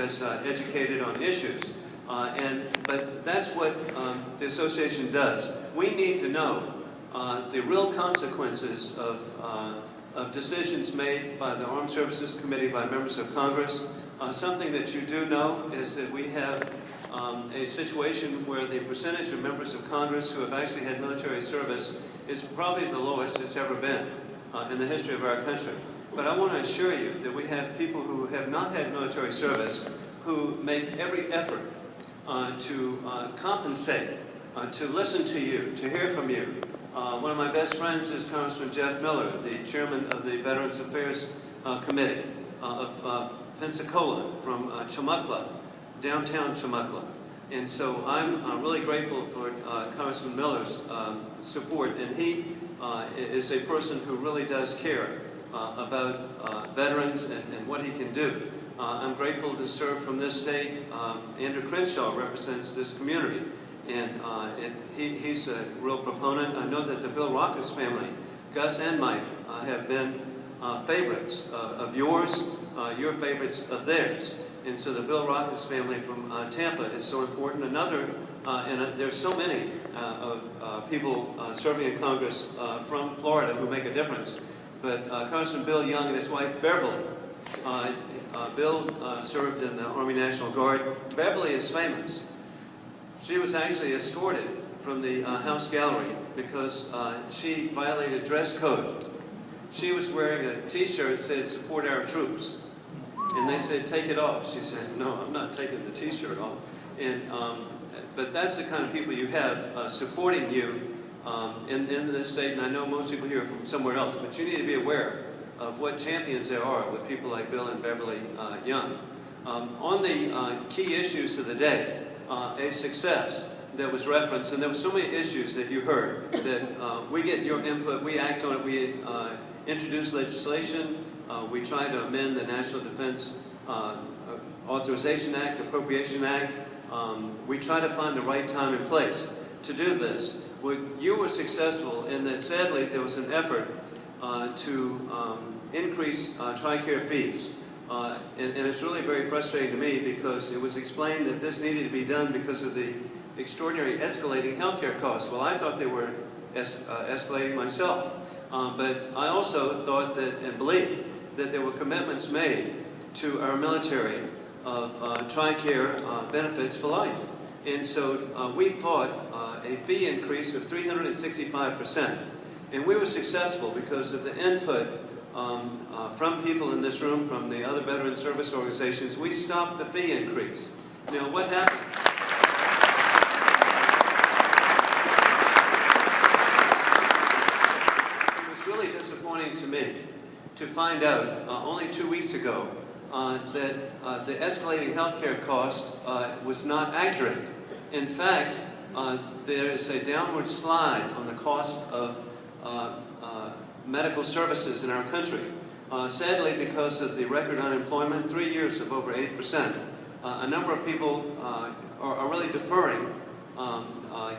us educated on issues. But that's what the association does. We need to know the real consequences of decisions made by the Armed Services Committee, by members of Congress. Something that you do know is that we have a situation where the percentage of members of Congress who have actually had military service is probably the lowest it's ever been in the history of our country. But I want to assure you that we have people who have not had military service who make every effort to compensate, to listen to you, to hear from you. One of my best friends is Congressman Jeff Miller, the chairman of the Veterans Affairs Committee of Pensacola, from Chumuckla, downtown Chumuckla. And so I'm really grateful for Congressman Miller's support, and he is a person who really does care about veterans and what he can do. I'm grateful to serve from this state. Andrew Crenshaw represents this community, and he's a real proponent. I know that the Bill Rockus family, Gus and Mike, have been favorites of yours, your favorites of theirs. And so the Bill Rockus family from Tampa is so important. Another, and there's so many of people serving in Congress from Florida who make a difference. But Congressman Bill Young and his wife Beverly. Bill served in the Army National Guard. Beverly is famous. She was actually escorted from the House Gallery because she violated dress code. She was wearing a T-shirt that said, "Support our troops." And they said, "Take it off." She said, "No, I'm not taking the T-shirt off." And, but that's the kind of people you have supporting you in this state. And I know most people here are from somewhere else, but you need to be aware of what champions there are with people like Bill and Beverly Young. On the key issues of the day, a success that was referenced, and there were so many issues that you heard that we get your input, we act on it, we introduce legislation, we try to amend the National Defense Authorization Act, Appropriation Act. We try to find the right time and place to do this. Well, you were successful in that, sadly, there was an effort to increase TRICARE fees. And it's really very frustrating to me because it was explained that this needed to be done because of the extraordinary escalating healthcare costs. Well, I thought they were escalating myself. But I also thought that and believed that there were commitments made to our military of TRICARE benefits for life. And so we fought a fee increase of 365%. And we were successful because of the input from people in this room, from the other veteran service organizations. We stopped the fee increase. Now, what happened? It was really disappointing to me to find out only 2 weeks ago that the escalating healthcare cost was not accurate. In fact, there is a downward slide on the cost of medical services in our country. Sadly, because of the record unemployment, 3 years of over 8%, a number of people are really deferring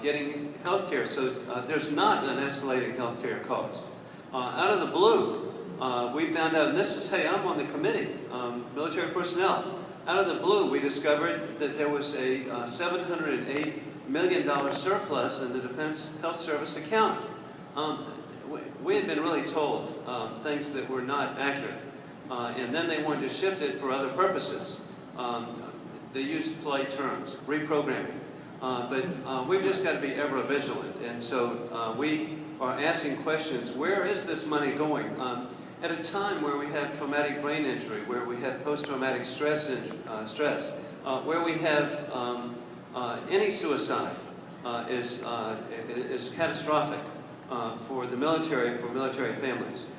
getting health care. So there's not an escalating health care cost. Out of the blue, we found out, and this is, hey, I'm on the committee, military personnel. Out of the blue, we discovered that there was a $708 million surplus in the Defense Health Service account. We had been really told things that were not accurate, and then they wanted to shift it for other purposes. They used polite terms, reprogramming. But we've just got to be ever vigilant, and so we are asking questions. Where is this money going? At a time where we have traumatic brain injury, where we have post-traumatic stress, where we have any suicide is catastrophic for the military, for military families.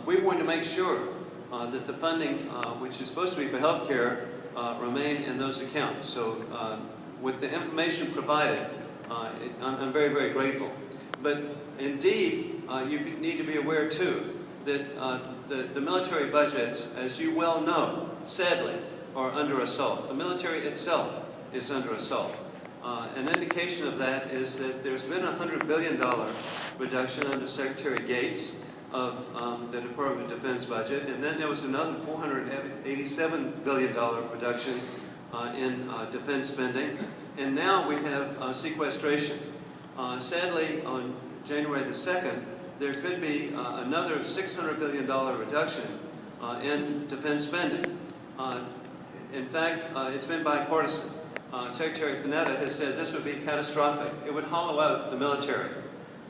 We want to make sure that the funding, which is supposed to be for health care, remain in those accounts. So with the information provided, I'm very, very grateful. But indeed, you need to be aware too that the military budgets, as you well know, sadly, are under assault. The military itself is under assault. An indication of that is that there's been a $100 billion reduction under Secretary Gates. of the Department of Defense budget. And then there was another $487 billion reduction in defense spending. And now we have sequestration. Sadly, on January the 2nd, there could be another $600 billion reduction in defense spending. In fact, it's been bipartisan. Secretary Panetta has said this would be catastrophic. It would hollow out the military.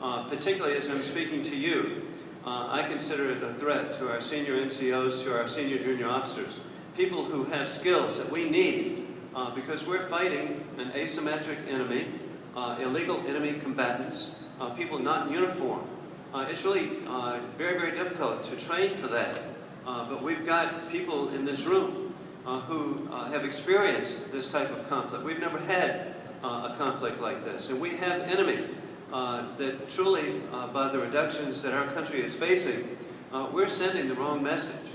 Particularly as I'm speaking to you, I consider it a threat to our senior NCOs, to our senior junior officers, people who have skills that we need because we're fighting an asymmetric enemy, illegal enemy combatants, people not in uniform. It's really very, very difficult to train for that. But we've got people in this room who have experienced this type of conflict. We've never had a conflict like this. And we have enemy that truly, by the reductions that our country is facing, we're sending the wrong message.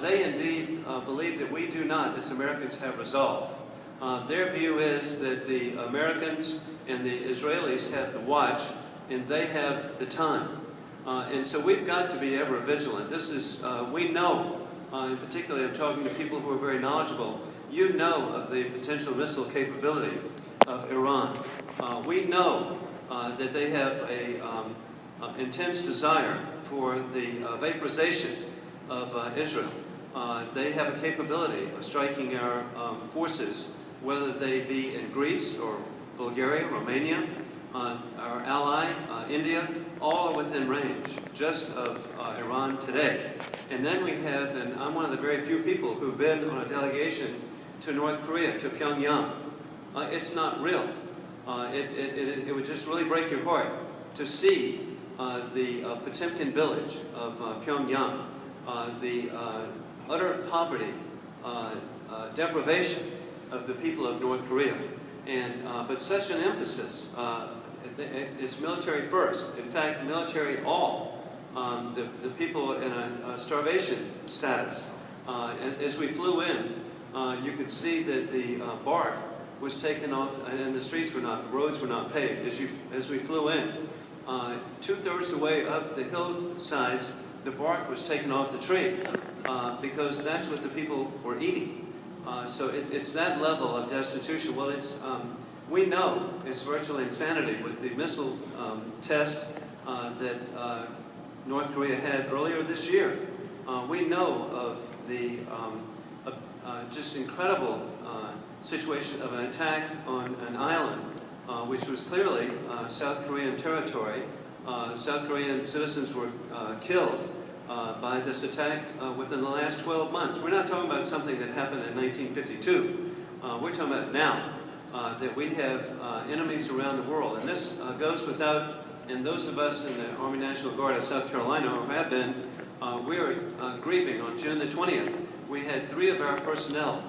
They indeed believe that we do not, as Americans, have resolve. Their view is that the Americans and the Israelis have the watch and they have the time. And so we've got to be ever vigilant. This is, we know, and particularly I'm talking to people who are very knowledgeable, you know of the potential missile capability of Iran. We know that they have an intense desire for the vaporization of Israel. They have a capability of striking our forces, whether they be in Greece or Bulgaria, Romania, our ally, India, all are within range just of Iran today. And then we have, and I'm one of the very few people who've been on a delegation to North Korea, to Pyongyang. It's not real. It would just really break your heart to see the Potemkin village of Pyongyang, the utter poverty, deprivation of the people of North Korea. And, but such an emphasis, it's military first. In fact, military all. The people in a starvation status. As we flew in, you could see that the bark was taken off, and the roads were not paved. As we flew in, 2/3 the way up the hillsides, the bark was taken off the tree because that's what the people were eating. So it's that level of destitution. Well, we know it's virtual insanity with the missile test that North Korea had earlier this year. We know of the just incredible situation of an attack on an island, which was clearly South Korean territory. South Korean citizens were killed by this attack within the last 12 months. We're not talking about something that happened in 1952. We're talking about now, that we have enemies around the world. And this goes without, and those of us in the Army National Guard of South Carolina who have been, we are grieving. On June the 20th, we had 3 of our personnel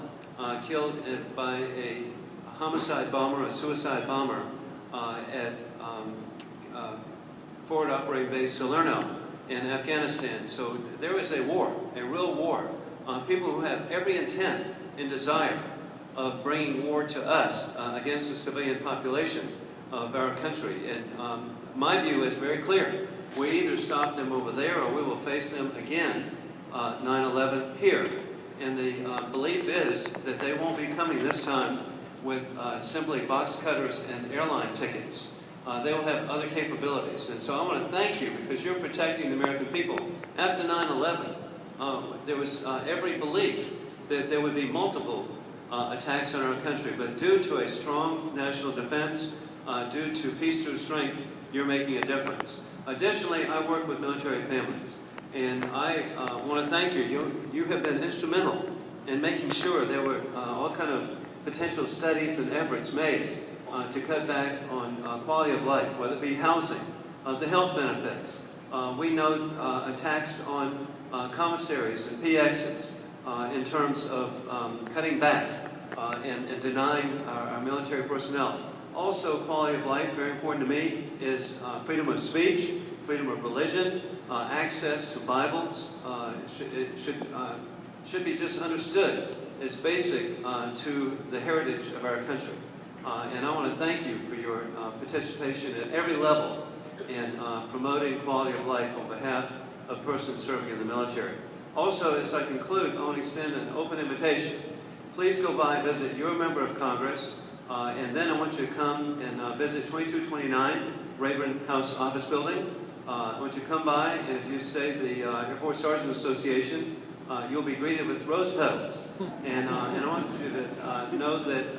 killed by a homicide bomber, a suicide bomber, at Forward Operating Base Salerno in Afghanistan. So there is a war, a real war. People who have every intent and desire of bringing war to us against the civilian population of our country. And my view is very clear. We either stop them over there or we will face them again, 9/11 here. And the belief is that they won't be coming this time with simply box cutters and airline tickets. They will have other capabilities. And so I want to thank you because you're protecting the American people. After 9/11, there was every belief that there would be multiple attacks on our country. But due to a strong national defense, due to peace through strength, you're making a difference. Additionally, I work with military families. And I want to thank you. You have been instrumental in making sure there were all kind of potential studies and efforts made to cut back on quality of life, whether it be housing, the health benefits. We know attacks on commissaries and PXs in terms of cutting back and denying our military personnel. Also, quality of life, very important to me, is freedom of speech, freedom of religion, access to Bibles. It should be just understood as basic to the heritage of our country. And I want to thank you for your participation at every level in promoting quality of life on behalf of persons serving in the military. Also, as I conclude, I want to extend an open invitation. Please go by and visit your member of Congress, and then I want you to come and visit 2229 Rayburn House Office Building. I want you to come by, and if you say the Air Force Sergeant Association, you'll be greeted with rose petals. And I want you to know that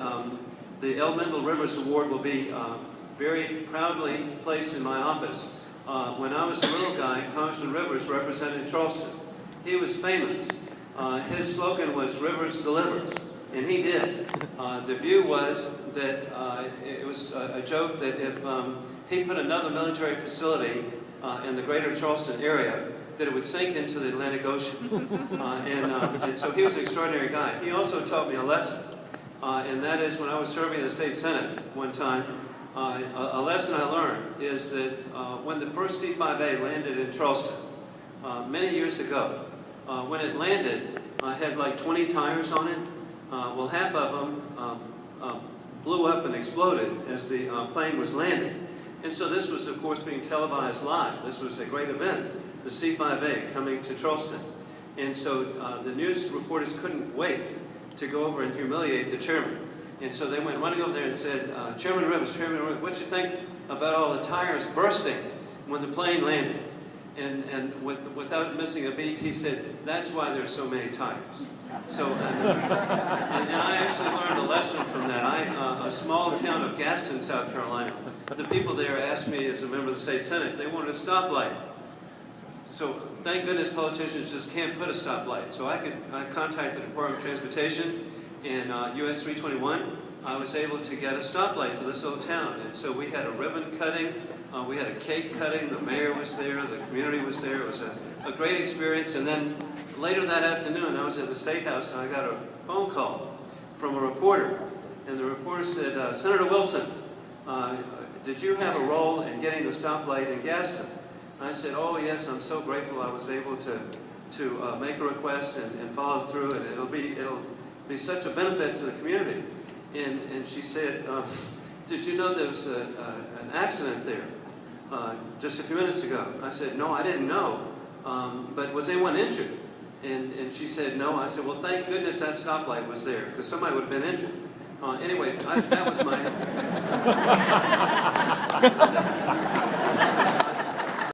the L. Mendel Rivers Award will be very proudly placed in my office. When I was a little guy, Congressman Rivers represented Charleston. He was famous. His slogan was "Rivers delivers," and he did. The view was that it was a joke that if he put another military facility in the greater Charleston area, that it would sink into the Atlantic Ocean. And so he was an extraordinary guy. He also taught me a lesson, and that is when I was serving in the state senate one time, a lesson I learned is that when the first C-5A landed in Charleston many years ago, when it landed, it had like 20 tires on it. Well, half of them blew up and exploded as the plane was landing. And so this was, of course, being televised live. This was a great event, the C-5A coming to Charleston. And so the news reporters couldn't wait to go over and humiliate the chairman. And so they went running over there and said, Chairman Rivers, what you think about all the tires bursting when the plane landed? And without missing a beat, he said, that's why there's so many tires. So, and I actually learned a lesson from that. A small town of Gaston, South Carolina, the people there asked me as a member of the state senate, they wanted a stoplight. So thank goodness politicians just can't put a stoplight. So I contacted the Department of Transportation and US 321. I was able to get a stoplight for this little town. And so we had a ribbon cutting, we had a cake cutting, the mayor was there, the community was there. It was a great experience. And then later that afternoon, I was at the State House and I got a phone call from a reporter. And the reporter said, Senator Wilson, did you have a role in getting the stoplight in Gaston? And I said, oh yes, I'm so grateful I was able to make a request and follow through, and it'll be such a benefit to the community. And she said, did you know there was an accident there just a few minutes ago? I said, no, I didn't know, but was anyone injured? And she said, no. I said, well, thank goodness that stoplight was there, because somebody would have been injured. Anyway, that was my...